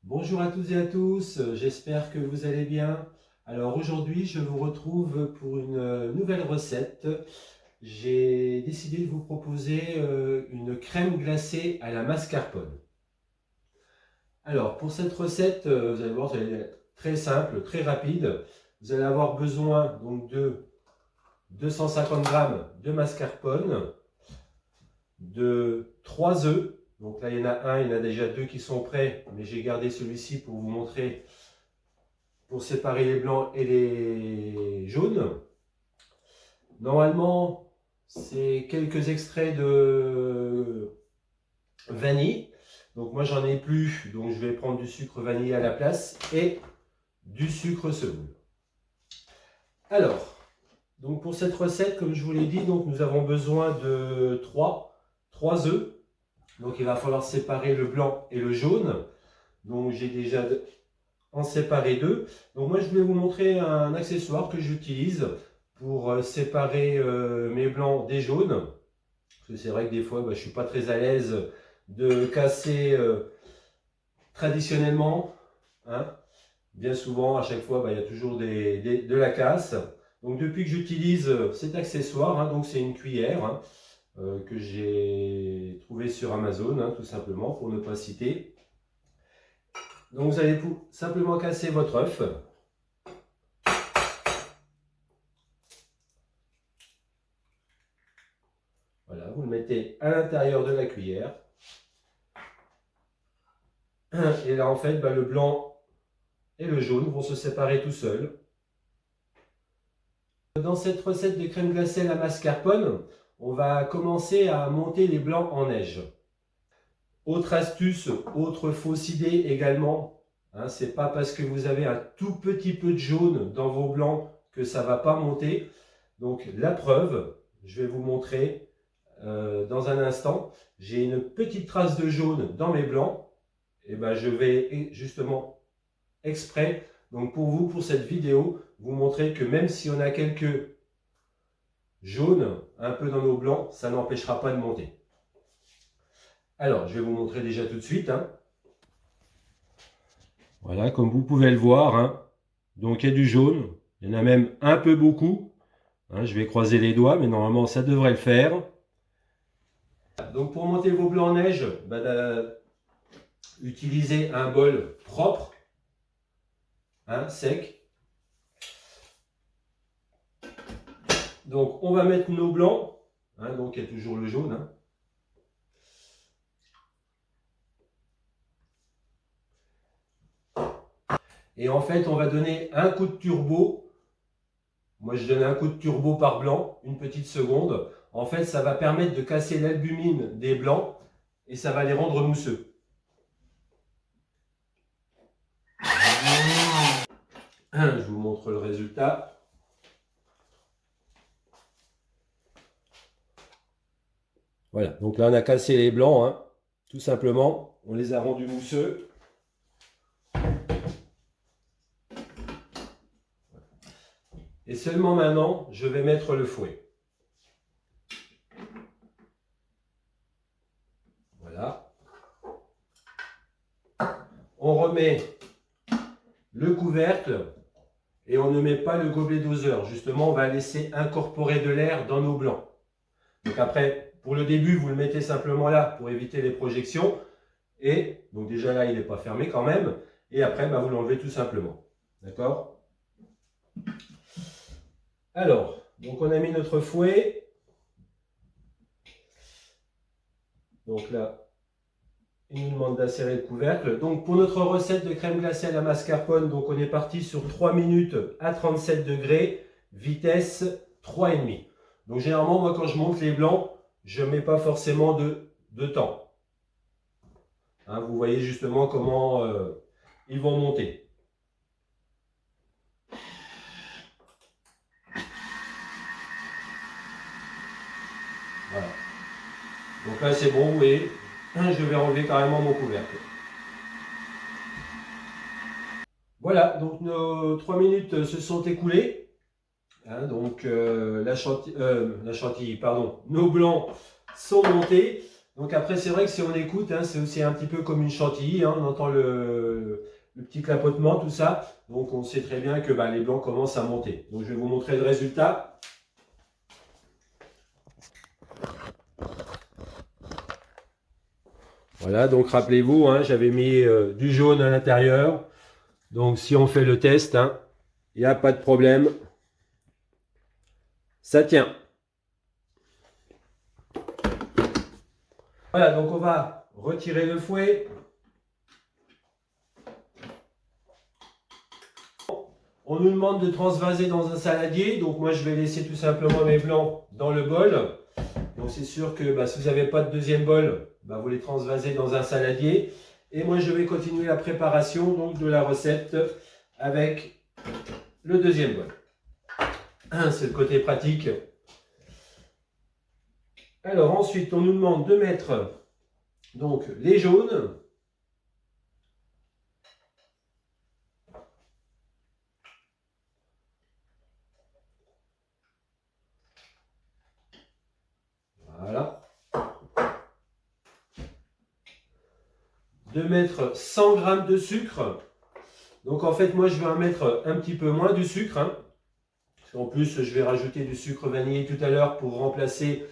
Bonjour à toutes et à tous, j'espère que vous allez bien. Alors aujourd'hui, je vous retrouve pour une nouvelle recette. J'ai décidé de vous proposer une crème glacée à la mascarpone. Alors pour cette recette, vous allez voir, elle est très simple, très rapide. Vous allez avoir besoin donc de 250 g de mascarpone, de 3 œufs. Donc là, il y en a un, il y en a déjà deux qui sont prêts, mais j'ai gardé celui-ci pour vous montrer, pour séparer les blancs et les jaunes. Normalement, c'est quelques extraits de vanille. Donc moi, j'en ai plus, donc je vais prendre du sucre vanillé à la place et du sucre semoule. Alors, donc pour cette recette, comme je vous l'ai dit, donc nous avons besoin de 3 œufs. Donc il va falloir séparer le blanc et le jaune. Donc j'ai déjà en séparé deux. Donc moi je voulais vous montrer un accessoire que j'utilise pour séparer mes blancs des jaunes. Parce que c'est vrai que des fois je ne suis pas très à l'aise de casser traditionnellement. Hein. Bien souvent, à chaque fois, il y a toujours de la casse. Donc depuis que j'utilise cet accessoire, hein, donc c'est une cuillère. Hein, que j'ai trouvé sur Amazon, hein, tout simplement, pour ne pas citer. Donc vous allez simplement casser votre œuf. Voilà, vous le mettez à l'intérieur de la cuillère. Et là, en fait, le blanc et le jaune vont se séparer tout seuls. Dans cette recette de crème glacée à la mascarpone, on va commencer à monter les blancs en neige. Autre astuce, autre fausse idée également, hein, c'est pas parce que vous avez un tout petit peu de jaune dans vos blancs que ça va pas monter. Donc la preuve, je vais vous montrer dans un instant. J'ai une petite trace de jaune dans mes blancs. Et je vais justement exprès, donc pour vous, pour cette vidéo, vous montrer que même si on a quelques jaunes un peu dans nos blancs, ça n'empêchera pas de monter. Alors, je vais vous montrer déjà tout de suite. Hein. Voilà, comme vous pouvez le voir, hein. Donc il y a du jaune, il y en a même un peu beaucoup. Hein, je vais croiser les doigts, mais normalement ça devrait le faire. Donc pour monter vos blancs en neige, utilisez un bol propre, hein, sec. Donc on va mettre nos blancs, hein, donc il y a toujours le jaune. Hein. Et en fait, on va donner un coup de turbo. Moi, je donne un coup de turbo par blanc, une petite seconde. En fait, ça va permettre de casser l'albumine des blancs et ça va les rendre mousseux. Je vous montre le résultat. Voilà, donc là, on a cassé les blancs, hein, tout simplement. On les a rendus mousseux. Et seulement maintenant, je vais mettre le fouet. Voilà. On remet le couvercle et on ne met pas le gobelet doseur. Justement, on va laisser incorporer de l'air dans nos blancs. Donc après, pour le début, vous le mettez simplement là pour éviter les projections. Et donc déjà là, il n'est pas fermé quand même. Et après, vous l'enlevez tout simplement. D'accord ? Alors, donc on a mis notre fouet. Donc là, il nous demande d'insérer le couvercle. Donc pour notre recette de crème glacée à la mascarpone, donc on est parti sur 3 minutes à 37 degrés, vitesse 3,5. Donc généralement, moi quand je monte les blancs, je ne mets pas forcément de temps. Hein, vous voyez justement comment ils vont monter. Voilà. Donc là c'est bon, et je vais enlever carrément mon couvercle. Voilà, donc nos 3 minutes se sont écoulées. Hein, donc la chantilly, pardon, nos blancs sont montés. Donc après, c'est vrai que si on écoute, hein, c'est aussi un petit peu comme une chantilly, hein, on entend le petit clapotement, tout ça. Donc on sait très bien que bah, les blancs commencent à monter. Donc je vais vous montrer le résultat. Voilà, donc rappelez-vous, hein, j'avais mis du jaune à l'intérieur. Donc si on fait le test, hein, il n'y a pas de problème. Ça tient. Voilà, donc on va retirer le fouet. On nous demande de transvaser dans un saladier. Donc moi, je vais laisser tout simplement mes blancs dans le bol. Donc c'est sûr que bah, si vous n'avez pas de deuxième bol, bah, vous les transvasez dans un saladier. Et moi, je vais continuer la préparation donc, de la recette avec le deuxième bol. C'est le côté pratique. Alors ensuite, on nous demande de mettre donc les jaunes. Voilà. De mettre 100 g de sucre. Donc en fait, moi, je vais en mettre un petit peu moins du sucre. Hein. En plus, je vais rajouter du sucre vanillé tout à l'heure pour remplacer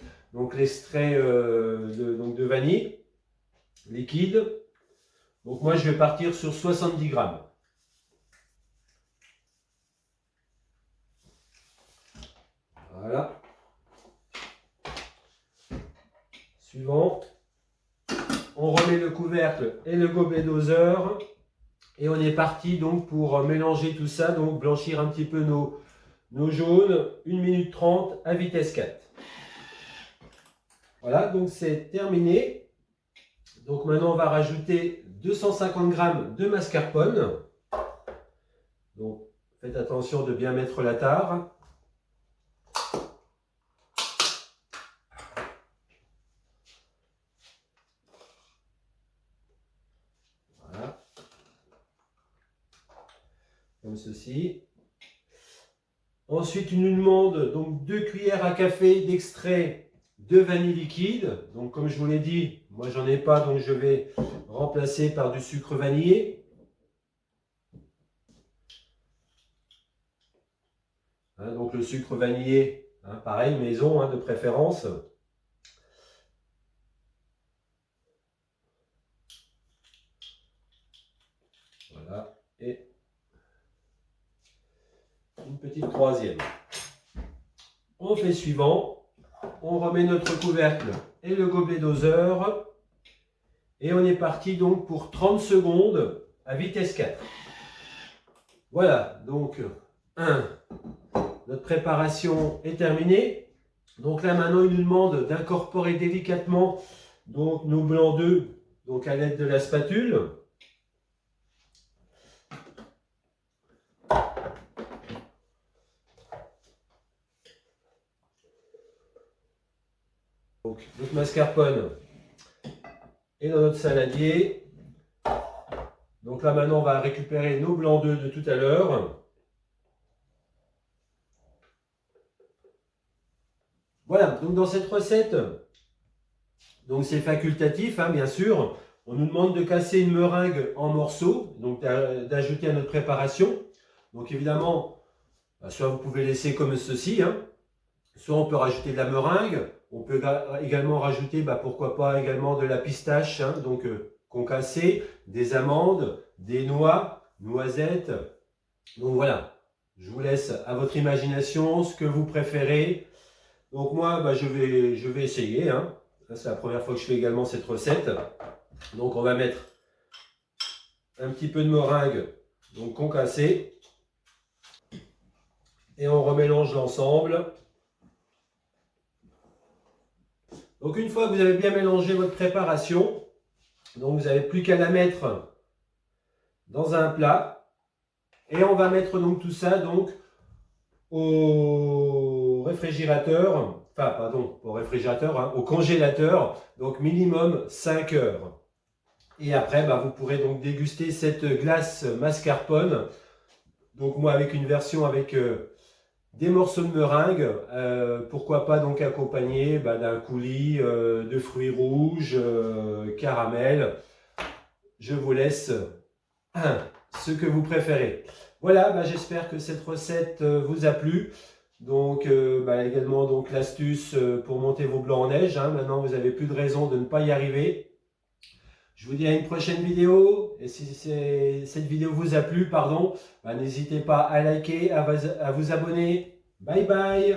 l'extrait de vanille liquide. Donc moi, je vais partir sur 70 g. Voilà. Suivant. On remet le couvercle et le gobelet doseur. Et on est parti donc pour mélanger tout ça, donc blanchir un petit peu nos jaunes. 1 minute 30 à vitesse 4. Voilà, donc c'est terminé. Donc maintenant, on va rajouter 250 g de mascarpone. Donc faites attention de bien mettre la tare. Voilà. Comme ceci. Ensuite, il nous demande donc 2 cuillères à café d'extrait de vanille liquide. Donc comme je vous l'ai dit, moi j'en ai pas, donc je vais remplacer par du sucre vanillé. Hein, donc le sucre vanillé, hein, pareil, maison hein, de préférence. Voilà, et une petite troisième. On fait suivant, on remet notre couvercle et le gobelet doseur. Et on est parti donc pour 30 secondes à vitesse 4. Voilà, donc notre préparation est terminée. Donc là maintenant il nous demande d'incorporer délicatement donc nos blancs d'œufs donc à l'aide de la spatule. Donc notre mascarpone est dans notre saladier. Donc là maintenant on va récupérer nos blancs d'œufs de tout à l'heure. Voilà, donc dans cette recette, donc c'est facultatif, hein, bien sûr. On nous demande de casser une meringue en morceaux, donc d'ajouter à notre préparation. Donc évidemment, soit vous pouvez laisser comme ceci, hein, soit on peut rajouter de la meringue. On peut également rajouter, pourquoi pas, également de la pistache, hein, donc concassée, des amandes, des noix, noisettes. Donc voilà, je vous laisse à votre imagination ce que vous préférez. Donc moi, je vais essayer. Hein. C'est la première fois que je fais également cette recette. Donc on va mettre un petit peu de meringue, donc concassée. Et on remélange l'ensemble. Donc une fois que vous avez bien mélangé votre préparation, donc vous n'avez plus qu'à la mettre dans un plat. Et on va mettre donc tout ça donc au réfrigérateur, enfin pardon, au réfrigérateur, hein, au congélateur, donc minimum 5 heures. Et après, vous pourrez donc déguster cette glace mascarpone. Donc moi avec une version avec des morceaux de meringue, pourquoi pas donc accompagné d'un coulis de fruits rouges, caramel. Je vous laisse ce que vous préférez. Voilà, j'espère que cette recette vous a plu. Donc également donc l'astuce pour monter vos blancs en neige. Maintenant, vous n'avez plus de raison de ne pas y arriver. Je vous dis à une prochaine vidéo. Et si cette vidéo vous a plu, n'hésitez pas à liker, à vous abonner. Bye bye.